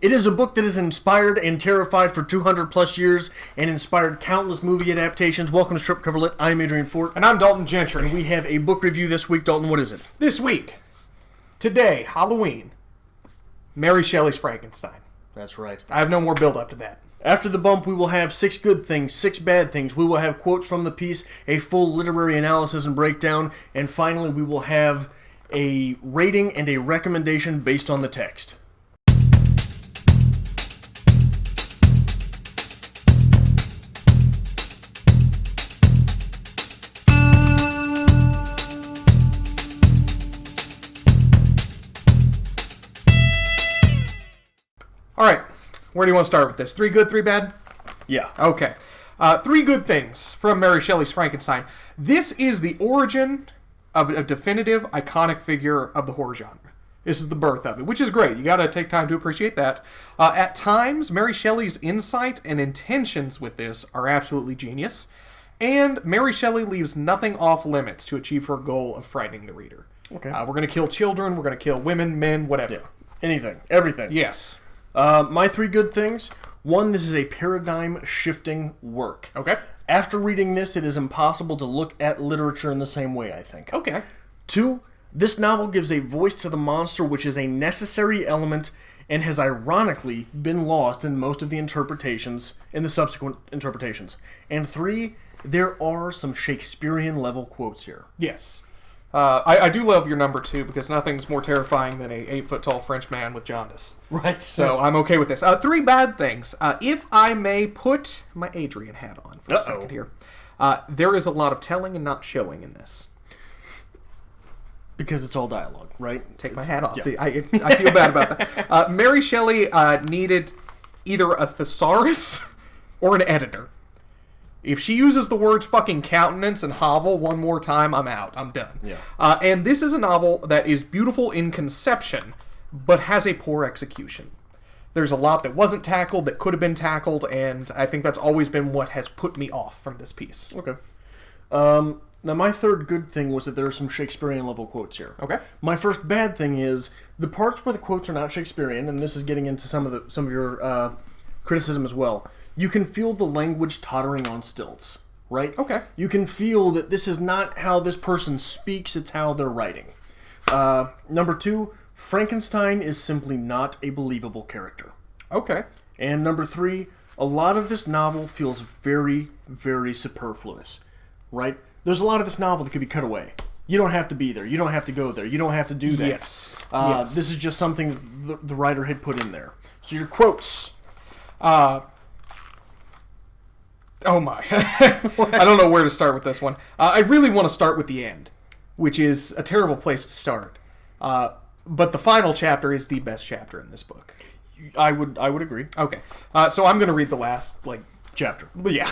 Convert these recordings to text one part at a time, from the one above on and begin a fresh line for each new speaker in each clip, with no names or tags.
It is a book that has inspired and terrified for 200 plus years and inspired countless movie adaptations. Welcome to Strip Coverlet. I'm Adrian Fort.
And I'm Dalton Gentry.
And we have a book review this week. Dalton, what is it?
This week, today, Halloween, Mary Shelley's Frankenstein.
That's right.
I have no more build up to that.
After the bump, we will have 6 good things, 6 bad things. We will have quotes from the piece, a full literary analysis and breakdown, and finally we will have a rating and a recommendation based on the text.
All right, where do you want to start with this? 3 good, 3 bad?
Yeah.
Okay. 3 good things from Mary Shelley's Frankenstein. This is the origin of a definitive, iconic figure of the horror genre. This is the birth of it, which is great. You got to take time to appreciate that. At times, Mary Shelley's insight and intentions with this are absolutely genius, and Mary Shelley leaves nothing off limits to achieve her goal of frightening the reader.
Okay.
We're going to kill children, we're going to kill women, men, whatever.
Yeah. Anything. Everything.
Yes.
My 3 good things. 1, this is a paradigm-shifting work.
Okay.
After reading this, it is impossible to look at literature in the same way, I think.
Okay.
2, this novel gives a voice to the monster, which is a necessary element and has ironically been lost in most of the interpretations, in the subsequent interpretations. And 3, there are some Shakespearean-level quotes here.
Yes. I do love your number 2 because nothing's more terrifying than a 8-foot-tall French man with jaundice.
Right.
So I'm okay with this. 3 bad things. If I may put my Adrian hat on for a second here. There is a lot of telling and not showing in this.
Because it's all dialogue, right?
Take my hat off.
Yeah.
I feel bad about that. Mary Shelley needed either a thesaurus or an editor. If she uses the words fucking countenance and hovel one more time, I'm out. I'm done.
Yeah.
And this is a novel that is beautiful in conception, but has a poor execution. There's a lot that wasn't tackled that could have been tackled, and I think that's always been what has put me off from this piece.
Okay. Now, my 3rd good thing was that there are some Shakespearean-level quotes here.
Okay.
My first bad thing is the parts where the quotes are not Shakespearean, and this is getting into some of your criticism as well. You can feel the language tottering on stilts, right?
Okay.
You can feel that this is not how this person speaks, it's how they're writing. Number 2, Frankenstein is simply not a believable character.
Okay.
And number 3, a lot of this novel feels very, very superfluous, right? There's a lot of this novel that could be cut away. You don't have to be there. You don't have to go there. You don't have to do that.
Yes.
This is just something the writer had put in there. So your quotes.
Oh my. I don't know where to start with this one. I really want to start with the end, which is a terrible place to start. But the final chapter is the best chapter in this book.
I would agree.
Okay. So I'm going to read the last,
Chapter.
Yeah.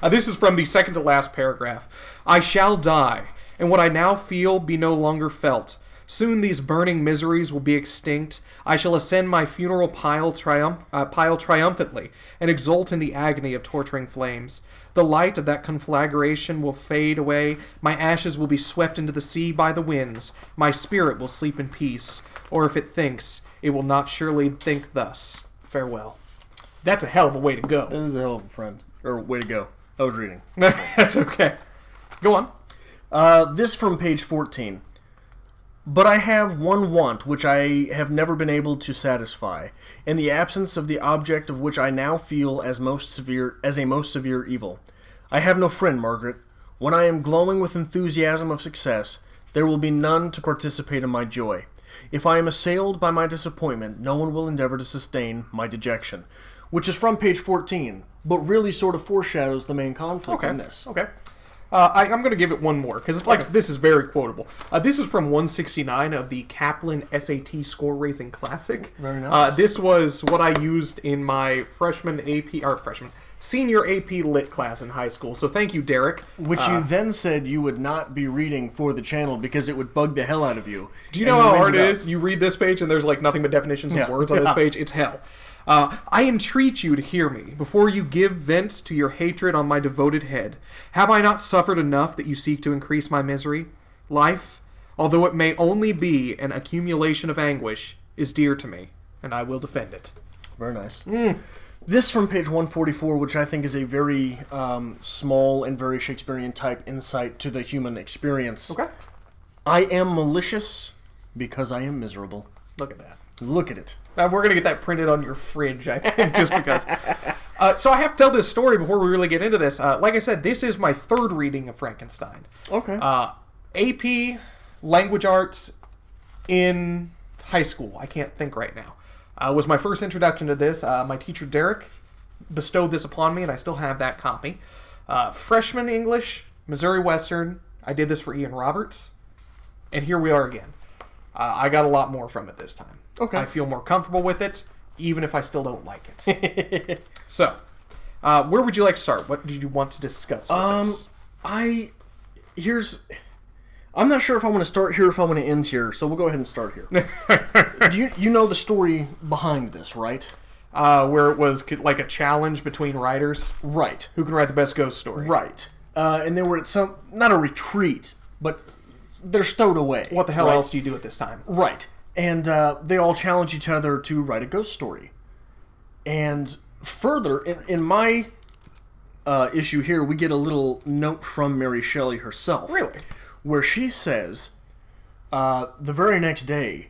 This is from the second to last paragraph. I shall die, and what I now feel be no longer felt. Soon these burning miseries will be extinct. I shall ascend my funeral pile triumphantly and exult in the agony of torturing flames. The light of that conflagration will fade away. My ashes will be swept into the sea by the winds. My spirit will sleep in peace. Or if it thinks, it will not surely think thus. Farewell. That's a hell of a way to go.
That is a hell of a friend. Or way to go. I was reading.
That's okay. Go on.
This from page 14. But I have one want which I have never been able to satisfy, in the absence of the object of which I now feel as a most severe evil. I have no friend, Margaret. When I am glowing with enthusiasm of success, there will be none to participate in my joy. If I am assailed by my disappointment, no one will endeavor to sustain my dejection. Which is from page 14, but really sort of foreshadows the main conflict in this.
Okay. I'm going to give it one more, because this is very quotable. This is from 169 of the Kaplan SAT Score Raising Classic.
Very nice.
This was what I used in my senior AP Lit class in high school, so thank you, Derek.
Which you then said you would not be reading for the channel because it would bug the hell out of you.
Do you know how hard it is? You read this page and there's nothing but definitions of words on this page. It's hell. I entreat you to hear me, before you give vent to your hatred on my devoted head. Have I not suffered enough that you seek to increase my misery? Life, although it may only be an accumulation of anguish, is dear to me. and I will defend it.
Very nice. This from page 144, which I think is a very small and very Shakespearean type insight to the human experience.
Okay.
I am malicious because I am miserable.
Look at that.
Look at it.
We're going to get that printed on your fridge, I think, just because. So I have to tell this story before we really get into this. Like I said, this is my third reading of Frankenstein.
Okay.
AP Language Arts in high school. I can't think right now. Was my first introduction to this. My teacher, Derek, bestowed this upon me, and I still have that copy. Freshman English, Missouri Western. I did this for Ian Roberts. And here we are again. I got a lot more from it this time.
Okay.
I feel more comfortable with it, even if I still don't like it. So, where would you like to start? What did you want to discuss with this?
I'm not sure if I want to start here or if I want to end here, so we'll go ahead and start here. Do you know the story behind this, right?
Where it was like a challenge between writers?
Right.
Who can write the best ghost story?
Right. And they were at not a retreat, but they're stowed away.
What the hell else do you do at this time?
Right. And they all challenge each other to write a ghost story. And further, in my issue here, we get a little note from Mary Shelley herself.
Really?
Where she says, the very next day,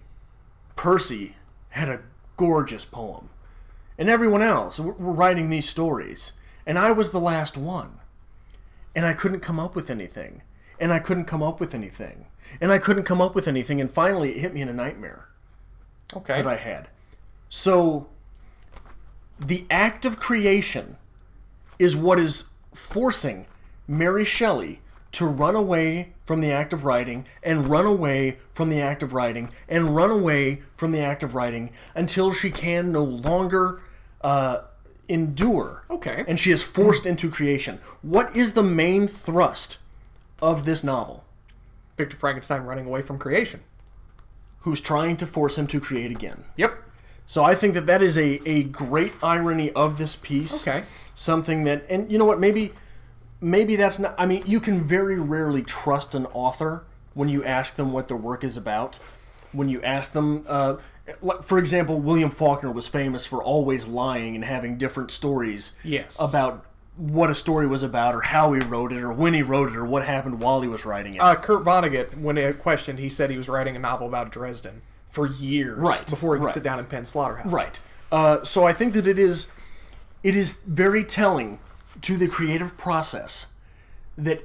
Percy had a gorgeous poem. And everyone else were writing these stories. And I was the last one. And I couldn't come up with anything. And I couldn't come up with anything. And I couldn't come up with anything. And finally, it hit me in a nightmare.
Okay.
That I had. So, the act of creation is what is forcing Mary Shelley to run away from the act of writing, and run away from the act of writing, and run away from the act of writing, until she can no longer endure.
Okay.
And she is forced into creation. What is the main thrust of this novel?
Victor Frankenstein running away from creation.
Who's trying to force him to create again.
Yep.
So I think that is a great irony of this piece.
Okay.
Something that, and you know what, maybe that's not, I mean, you can very rarely trust an author when you ask them what their work is about. When you ask them, for example, William Faulkner was famous for always lying and having different stories about what a story was about, or how he wrote it, or when he wrote it, or what happened while he was writing it.
Kurt Vonnegut, when questioned, he said he was writing a novel about Dresden for years before he could sit down and pen Slaughterhouse.
Right. So I think that it is very telling to the creative process that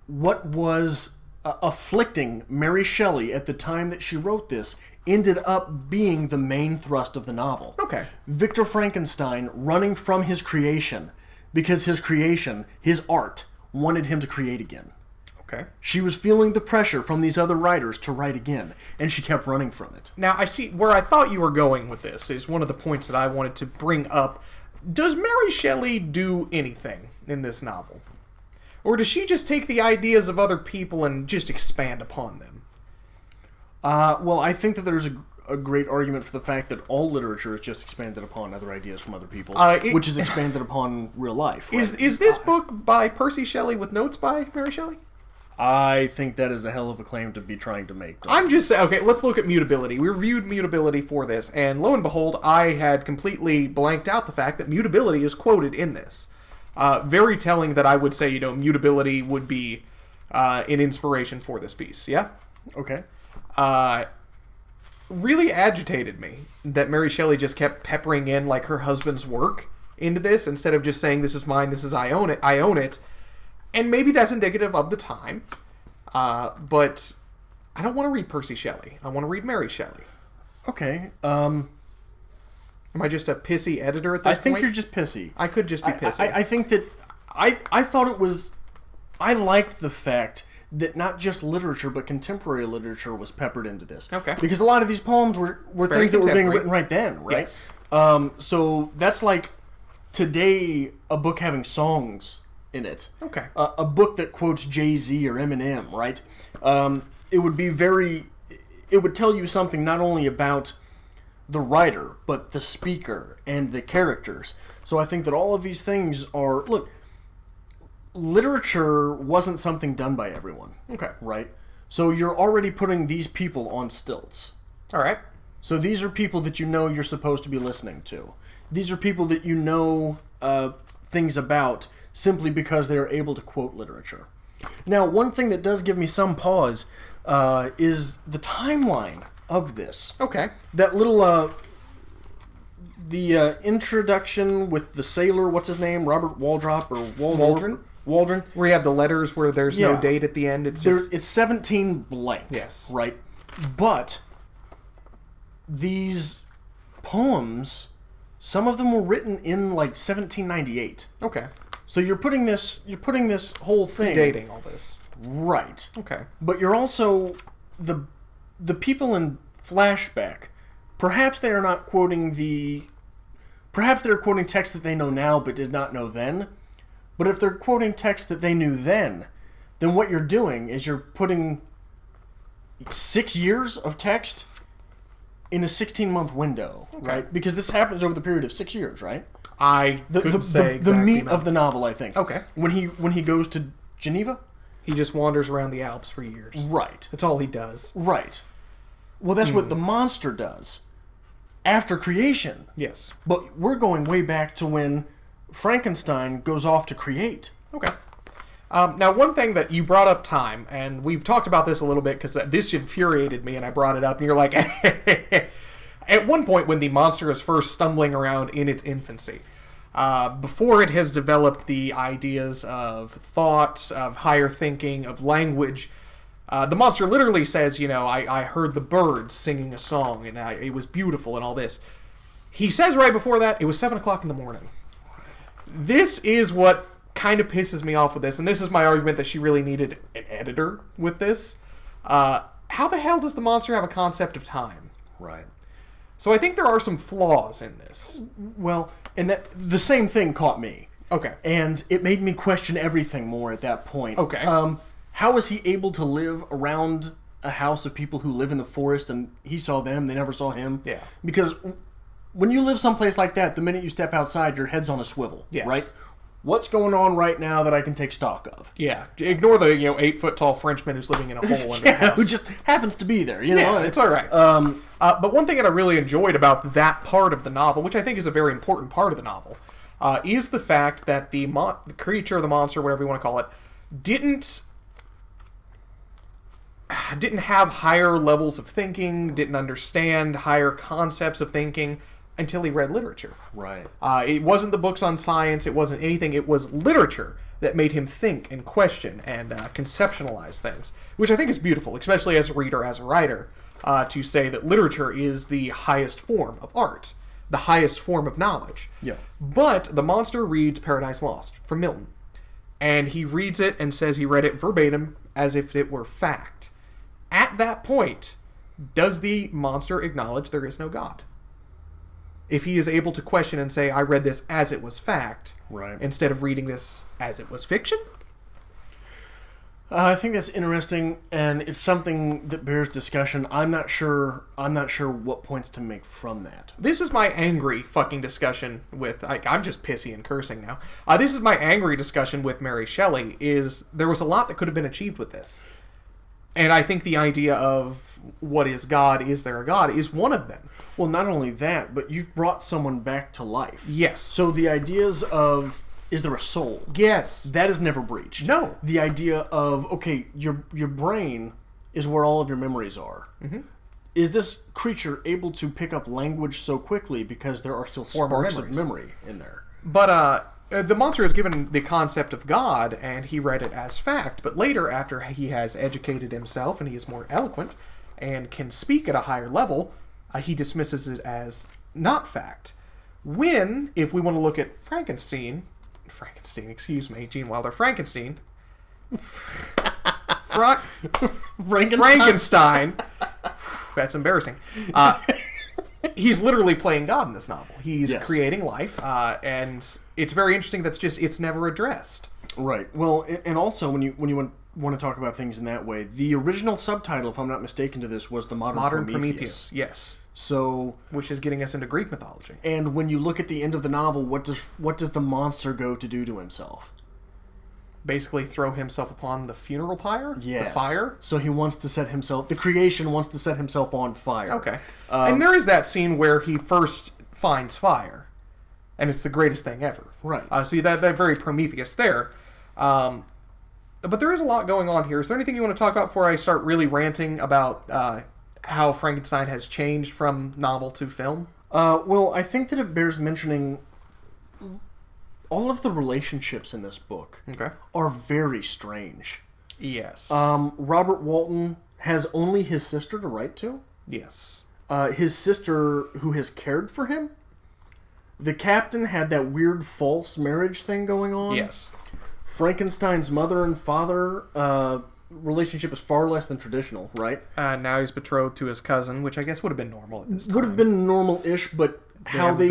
what was afflicting Mary Shelley at the time that she wrote this ended up being the main thrust of the novel.
Okay.
Victor Frankenstein running from his creation because his creation, his art, wanted him to create again.
Okay.
She was feeling the pressure from these other writers to write again, and she kept running from it.
Now, I see where I thought you were going with this is one of the points that I wanted to bring up. Does Mary Shelley do anything in this novel? Or does she just take the ideas of other people and just expand upon them?
Well, I think that there's a great argument for the fact that all literature is just expanded upon other ideas from other people, which is expanded upon real life. Right?
Is this book by Percy Shelley with notes by Mary Shelley?
I think that is a hell of a claim to be trying to make.
I'm just saying, okay, let's look at mutability. We reviewed mutability for this, and lo and behold, I had completely blanked out the fact that mutability is quoted in this. Very telling that I would say, mutability would be an inspiration for this piece, yeah?
Okay.
Really agitated me that Mary Shelley just kept peppering in, like, her husband's work into this, instead of just saying, this is mine, this is I own it. And maybe that's indicative of the time, but I don't want to read Percy Shelley. I want to read Mary Shelley.
Okay.
Am I just a pissy editor at this point?
I think you're just pissy.
I could just be pissy.
I think that I thought it was... I liked the fact that not just literature, but contemporary literature was peppered into this.
Okay.
Because a lot of these poems were things that were being written right then, right?
Yes.
So that's like today a book having songs in it.
Okay.
A book that quotes Jay-Z or Eminem, right? It would tell you something not only about the writer, but the speaker and the characters. So I think that all of these things are... Look, literature wasn't something done by everyone.
Okay.
Right? So you're already putting these people on stilts.
All right.
So these are people that you know you're supposed to be listening to. These are people that you know things about simply because they are able to quote literature. Now, one thing that does give me some pause is the timeline of this.
Okay.
That little, the introduction with the sailor, what's his name? Robert Waldrop or
Waldron?
Waldron.
Where you have the letters where there's no date at the end.
It's 17 blank.
Yes.
Right? But these poems, some of them were written in like 1798.
Okay.
So you're putting this whole thing
Dating all this.
right.
Okay.
But you're also the people in flashback. Perhaps they are not quoting perhaps they're quoting text that they know now but did not know then. But if they're quoting text that they knew then what you're doing is you're putting 6 years of text in a 16-month window, right? Because this happens over the period of 6 years, right?
I couldn't say exactly.
The meat of the novel, I think.
Okay.
When he goes to Geneva,
he just wanders around the Alps for years.
Right.
That's all he does.
Right. Well, that's what the monster does after creation.
Yes.
But we're going way back to when Frankenstein goes off to create.
Okay. Now, one thing that you brought up time, and we've talked about this a little bit because this infuriated me, and I brought it up, and you're like, at one point when the monster is first stumbling around in its infancy, before it has developed the ideas of thought, of higher thinking, of language, the monster literally says, I heard the birds singing a song, and it was beautiful and all this. He says right before that, it was 7 o'clock in the morning. This is what kind of pisses me off with this, and this is my argument that she really needed an editor with this. How the hell does the monster have a concept of time?
Right.
So I think there are some flaws in this.
Well, and that the same thing caught me.
Okay.
And it made me question everything more at that point.
Okay.
How is he able to live around a house of people who live in the forest and he saw them, they never saw him?
Yeah.
Because when you live someplace like that, the minute you step outside, your head's on a swivel.
Yes.
Right? What's going on right now that I can take stock of?
Yeah. Ignore the 8-foot-tall Frenchman who's living in a hole under the house.
Who just happens to be there.
Yeah, it's all right. But one thing that I really enjoyed about that part of the novel, which I think is a very important part of the novel, is the fact that the creature, the monster, whatever you want to call it, didn't have higher levels of thinking, didn't understand higher concepts of thinking until he read literature.
Right.
It wasn't the books on science, it wasn't anything, it was literature that made him think and question and conceptualize things, which I think is beautiful, especially as a reader, as a writer, to say that literature is the highest form of art, the highest form of knowledge.
Yeah.
But the monster reads Paradise Lost from Milton, and he reads it and says he read it verbatim as if it were fact. At that point, does the monster acknowledge there is no God? If he is able to question and say, I read this as it was fact,
right,
instead of reading this as it was fiction?
I think that's interesting, and it's something that bears discussion. I'm not sure what points to make from that.
This is my angry fucking discussion with... I'm just pissy and cursing now. This is my angry discussion with Mary Shelley, is there was a lot that could have been achieved with this. And I think the idea of what is God, is there a God, is one of them.
Well, not only that, but you've brought someone back to life.
Yes.
So the ideas of, is there a soul?
Yes.
That is never breached.
No.
The idea of, okay, your brain is where all of your memories are. Mm-hmm. Is this creature able to pick up language so quickly because there are still sparks of memory in there?
But, the monster is given the concept of God, and he read it as fact. But later, after he has educated himself and he is more eloquent and can speak at a higher level, he dismisses it as not fact. When, if we want to look at Frankenstein, Gene Wilder, Frankenstein, Frankenstein, that's embarrassing. He's literally playing God in this novel. He's creating life, and it's very interesting. It's never addressed.
Right. Well, and also when you want to talk about things in that way, the original subtitle, if I'm not mistaken, to this was the Modern Prometheus.
Yes.
So,
which is getting us into Greek mythology.
And when you look at the end of the novel, what does the monster go to do to himself?
basically throw himself upon the funeral pyre?
Yes.
The fire?
So he wants to set himself... The creation wants to set himself on fire.
Okay. And there is that scene where he first finds fire. And it's the greatest thing ever.
Right.
See, that very Prometheus there. But there is a lot going on here. Is there anything you want to talk about before I start really ranting about how Frankenstein has changed from novel to film?
Well, I think that it bears mentioning... All of the relationships in this book are very strange.
Yes.
Robert Walton has only his sister to write to.
Yes.
His sister, who has cared for him. The captain had that weird false marriage thing going on.
Yes.
Frankenstein's mother and father relationship is far less than traditional, right?
Now he's betrothed to his cousin, which I guess would have been normal at this time.
Would have been normal-ish, but how they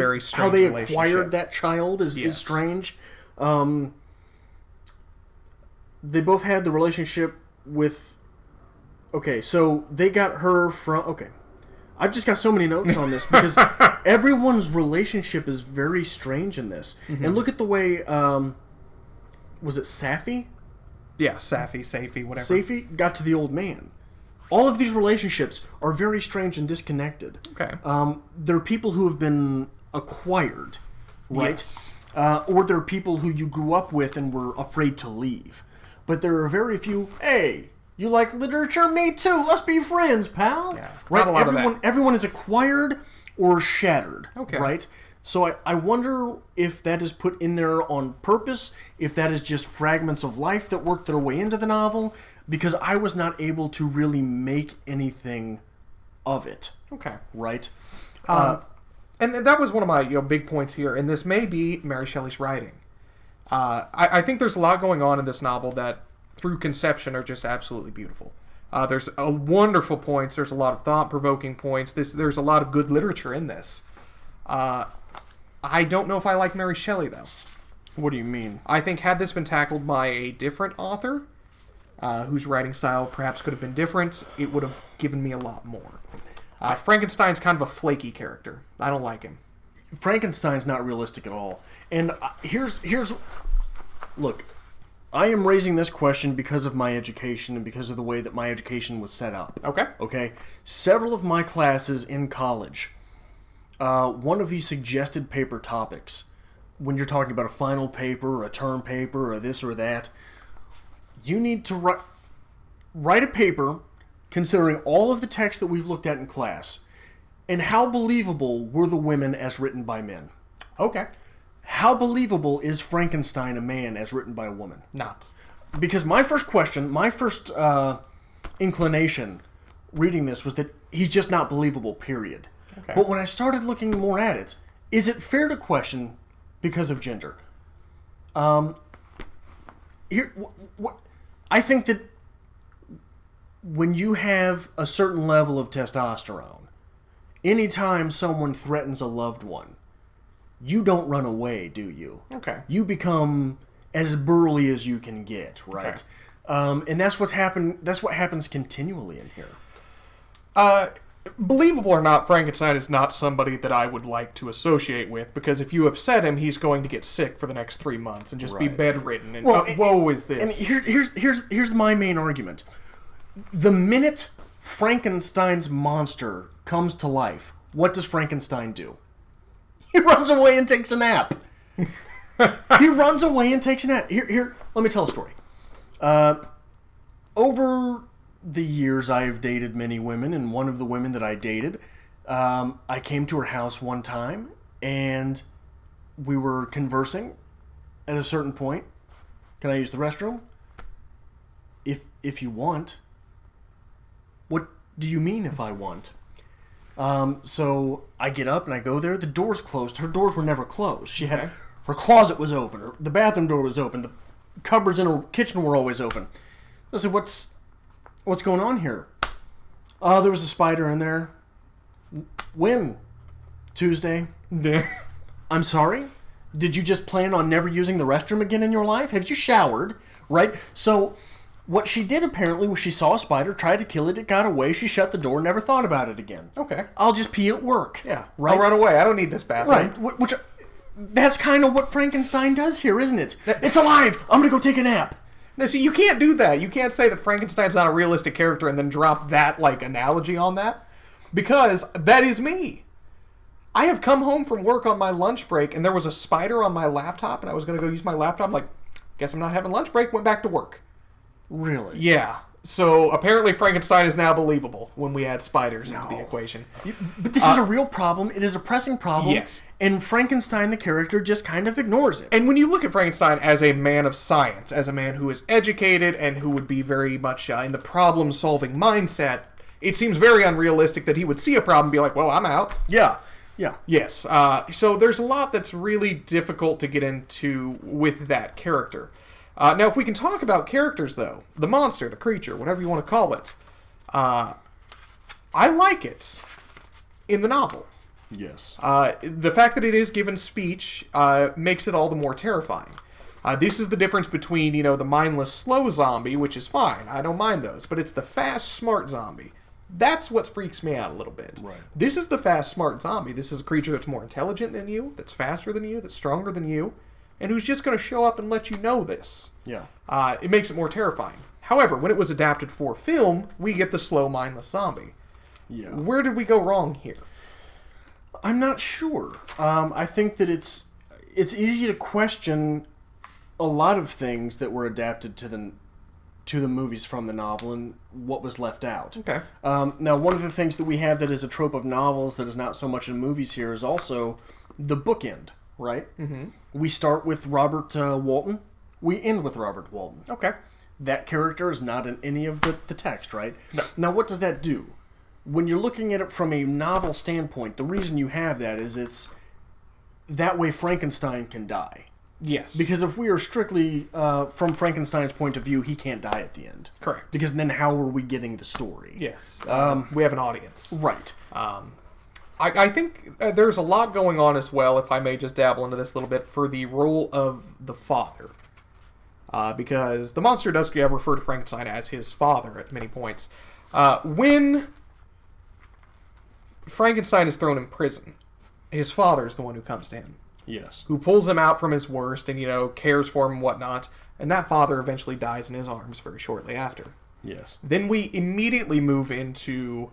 acquired that child is strange. They both had the relationship with... Okay, so they got her from... Okay. I've just got so many notes on this because everyone's relationship is very strange in this. Mm-hmm. And look at the way... was it Safi?
Yeah, Safi, whatever.
Safi got to the old man. All of these relationships are very strange and disconnected.
Okay.
They're people who have been acquired, right?
Yes.
Or they're people who you grew up with and were afraid to leave. But there are very few, hey, you like literature? Me too. Let's be friends, pal.
Yeah.
Right?
Not a lot of that.
Everyone is acquired or shattered.
Okay.
Right? So I wonder if that is put in there on purpose, if that is just fragments of life that worked their way into the novel, because I was not able to really make anything of it.
Okay.
Right?
And that was one of my big points here, and this may be Mary Shelley's writing. I think there's a lot going on in this novel that, through conception, are just absolutely beautiful. There's wonderful points, there's a lot of thought-provoking points, there's a lot of good literature in this. I don't know if I like Mary Shelley, though.
What do you mean?
I think had this been tackled by a different author, whose writing style perhaps could have been different, it would have given me a lot more. Frankenstein's kind of a flaky character. I don't like him.
Frankenstein's not realistic at all. And here's look, I am raising this question because of my education and because of the way that my education was set up. Okay? Several of my classes in college... one of the suggested paper topics, when you're talking about a final paper, or a term paper, or this or that, you need to write a paper considering all of the text that we've looked at in class, and how believable were the women as written by men.
Okay.
How believable is Frankenstein a man as written by a woman?
Not.
Because my first inclination reading this was that he's just not believable, period.
Okay.
But when I started looking more at it, is it fair to question because of gender? I think that when you have a certain level of testosterone, anytime someone threatens a loved one, you don't run away, do you?
Okay.
You become as burly as you can get, right? Okay. And that's what happens continually in here.
Believable or not, Frankenstein is not somebody that I would like to associate with, because if you upset him, he's going to get sick for the next 3 months and just be bedridden. And woe is this.
And here's my main argument. The minute Frankenstein's monster comes to life, what does Frankenstein do? He runs away and takes a nap. He runs away and takes a nap. Here, let me tell a story. Over the years, I have dated many women, and one of the women that I dated, I came to her house one time, and we were conversing at a certain point. Can I use the restroom? If you want. What do you mean if I want? So I get up and I go there. The door's closed. Her doors were never closed. She had her closet was open. The bathroom door was open. The cupboards in her kitchen were always open. I said, what's going on here? There was a spider in there. When? Tuesday. I'm sorry? Did you just plan on never using the restroom again in your life? Have you showered? Right? So what she did apparently was she saw a spider, tried to kill it, it got away, she shut the door, never thought about it again.
Okay.
I'll just pee at work.
Yeah.
Right?
I'll run away. I don't need this bathroom.
Right. That's kind of what Frankenstein does here, isn't it? It's alive. I'm going to go take a nap.
Now, see, you can't do that. You can't say that Frankenstein's not a realistic character and then drop that, like, analogy on that. Because that is me. I have come home from work on my lunch break, and there was a spider on my laptop, and I was going to go use my laptop. I'm like, guess I'm not having lunch break. Went back to work.
Really?
Yeah. So, apparently Frankenstein is now believable when we add spiders into the equation.
But this is a real problem. It is a pressing problem.
Yes.
And Frankenstein, the character, just kind of ignores it.
And when you look at Frankenstein as a man of science, as a man who is educated and who would be very much in the problem-solving mindset, it seems very unrealistic that he would see a problem and be like, well, I'm out.
Yeah.
Yes. So there's a lot that's really difficult to get into with that character. Now, if we can talk about characters, though, the monster, the creature, whatever you want to call it, I like it in the novel.
Yes.
The fact that it is given speech makes it all the more terrifying. This is the difference between, the mindless, slow zombie, which is fine. I don't mind those. But it's the fast, smart zombie. That's what freaks me out a little bit.
Right.
This is the fast, smart zombie. This is a creature that's more intelligent than you, that's faster than you, that's stronger than you, and who's just going to show up and let you know this.
Yeah.
It makes it more terrifying. However, when it was adapted for film, we get the slow, mindless zombie.
Yeah.
Where did we go wrong here?
I'm not sure. I think that it's easy to question a lot of things that were adapted to the movies from the novel and what was left out.
Okay.
Now, one of the things that we have that is a trope of novels that is not so much in movies here is also the bookend, right?
Mm-hmm.
We start with Robert Walton. We end with Robert Walton.
Okay.
That character is not in any of the text, right?
No.
Now, what does that do? When you're looking at it from a novel standpoint, the reason you have that is it's that way Frankenstein can die.
Yes.
Because if we are strictly from Frankenstein's point of view, he can't die at the end.
Correct.
Because then how are we getting the story?
Yes. We have an audience.
Right.
I think there's a lot going on as well, if I may just dabble into this a little bit, for the role of the father. Because the monster does refer to Frankenstein as his father at many points. When Frankenstein is thrown in prison, his father is the one who comes to him.
Yes.
Who pulls him out from his worst and, cares for him and whatnot. And that father eventually dies in his arms very shortly after.
Yes.
Then we immediately move into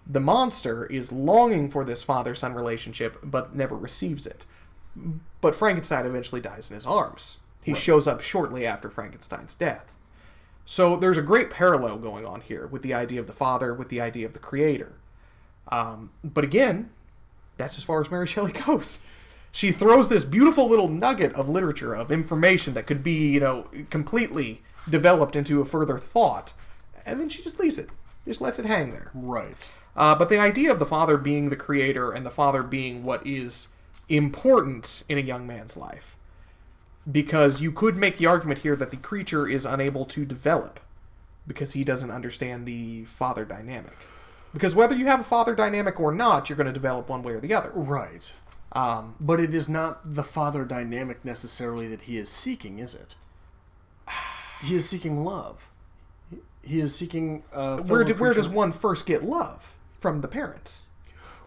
the monster is longing for this father-son relationship, but never receives it. But Frankenstein eventually dies in his arms. He shows up shortly after Frankenstein's death. So there's a great parallel going on here with the idea of the father, with the idea of the creator. But again, that's as far as Mary Shelley goes. She throws this beautiful little nugget of literature, of information that could be, completely developed into a further thought, and then she just leaves it. Just lets it hang there.
Right.
But the idea of the father being the creator and the father being what is important in a young man's life. Because you could make the argument here that the creature is unable to develop because he doesn't understand the father dynamic. Because whether you have a father dynamic or not, you're going to develop one way or the other.
Right. But it is not the father dynamic necessarily that he is seeking, is it? He is seeking love. He is seeking...
where does one first get love? From the parents.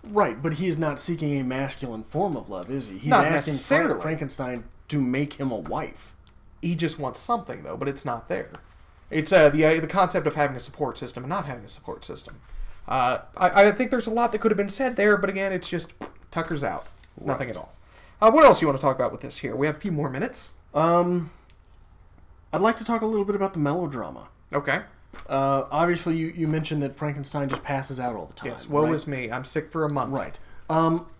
Right, but he's not seeking a masculine form of love, is he? He's
not
asking
necessarily.
Frankenstein to make him a wife.
He just wants something, though, but it's not there. It's the concept of having a support system and not having a support system. I think there's a lot that could have been said there, but again, it's just Tucker's out. Right. Nothing at all. What else do you want to talk about with this here? We have a few more minutes.
I'd like to talk a little bit about the melodrama.
Okay.
Obviously, you mentioned that Frankenstein just passes out all the time.
Yes, woe is me. I'm sick for a month.
Right.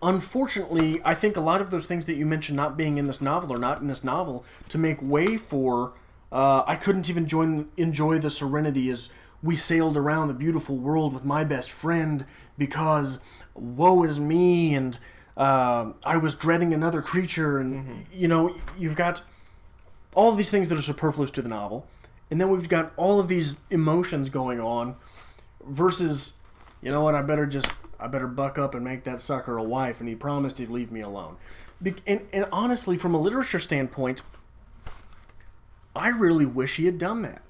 Unfortunately, I think a lot of those things that you mentioned not being in this novel or not in this novel to make way for... I couldn't even enjoy the serenity as we sailed around the beautiful world with my best friend because woe is me and I was dreading another creature and, you've got all of these things that are superfluous to the novel. And then we've got all of these emotions going on versus, you know what, I better buck up and make that sucker a wife, and he promised he'd leave me alone. And honestly, from a literature standpoint, I really wish he had done that.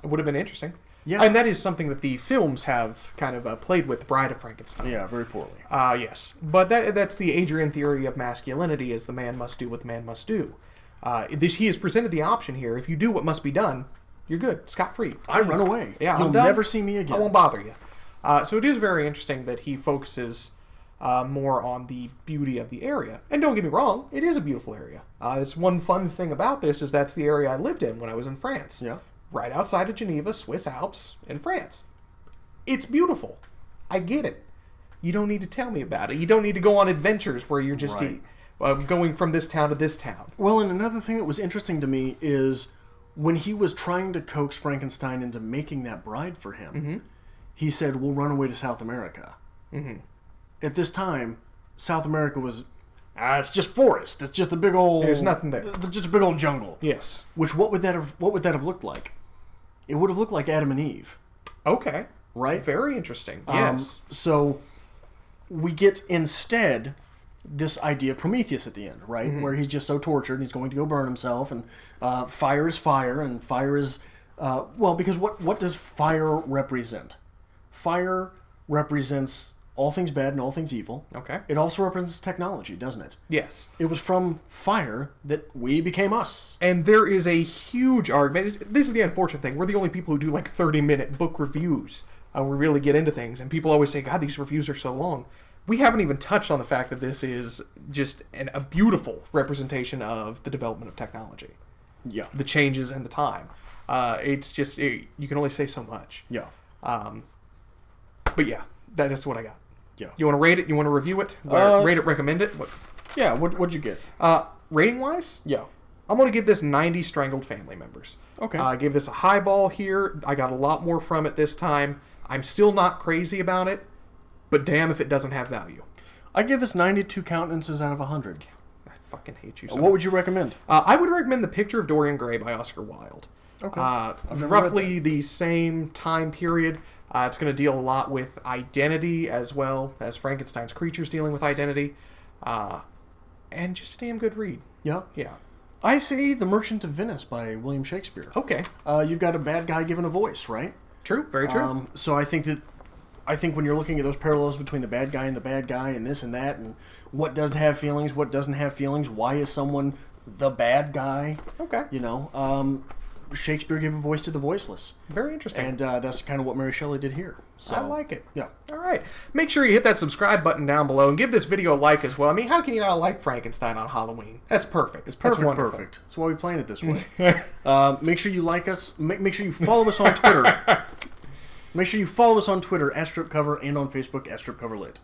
It would have been interesting.
Yeah.
And that is something that the films have kind of played with, Bride of Frankenstein.
Yeah, very poorly.
Yes. But that's the Adrian theory of masculinity, is the man must do what the man must do. He has presented the option here. If you do what must be done, you're good. Scot-free.
I run away.
Yeah,
You'll never see me again.
I won't bother you. So it is very interesting that he focuses more on the beauty of the area. And don't get me wrong, it is a beautiful area. It's one fun thing about this is that's the area I lived in when I was in France.
Yeah.
Right outside of Geneva, Swiss Alps, in France. It's beautiful. I get it. You don't need to tell me about it. You don't need to go on adventures where you're just going from this town to this town.
Well, and another thing that was interesting to me is when he was trying to coax Frankenstein into making that bride for him, he said, we'll run away to South America. At this time, South America was, it's just forest. It's just a big old...
There's nothing there.
Just a big old jungle.
Yes.
Which, what would that have looked like? It would have looked like Adam and Eve.
Okay.
Right?
Very interesting. Yes.
So we get instead this idea of Prometheus at the end, right? Where he's just so tortured and he's going to go burn himself, and fire is fire, and fire is... because what does fire represent? Fire represents all things bad and all things evil.
Okay.
It also represents technology, doesn't it?
Yes.
It was from fire that we became us.
And there is a huge argument. This is the unfortunate thing. We're the only people who do like 30-minute book reviews. We really get into things. And people always say, God, these reviews are so long. We haven't even touched on the fact that this is just a beautiful representation of the development of technology.
Yeah.
The changes and the time. It's just, you can only say so much.
Yeah.
But yeah, that is what I got.
Yeah.
You want to rate it? You want to review it? Rate it, recommend it? What?
Yeah, what'd you get?
Rating-wise?
Yeah.
I'm going to give this 90 strangled family members.
Okay.
I gave this a high ball here. I got a lot more from it this time. I'm still not crazy about it, but damn if it doesn't have value.
I give this 92 countenances out of 100.
I fucking hate you so
What
much.
would you recommend?
I would recommend The Picture of Dorian Gray by Oscar Wilde.
Okay.
Roughly the same time period. It's going to deal a lot with identity as well as Frankenstein's creatures dealing with identity. And just a damn good read.
Yeah.
Yeah.
I say The Merchant of Venice by William Shakespeare.
Okay.
You've got a bad guy given a voice, right?
True. Very true.
So I think when you're looking at those parallels between the bad guy and this and that, and what does have feelings, what doesn't have feelings, why is someone the bad guy?
Okay.
Shakespeare gave a voice to the voiceless.
Very interesting.
And that's kind of what Mary Shelley did here. So,
I like it.
Yeah.
All right. Make sure you hit that subscribe button down below and give this video a like as well. I mean, how can you not like Frankenstein on Halloween? That's perfect.
It's perfect.
That's wonderful.
Perfect. That's why we plan it this way. Make sure you like us. Make sure you follow us on Twitter. Make sure you follow us on Twitter, @StripCover, and on Facebook, @StripCoverLit.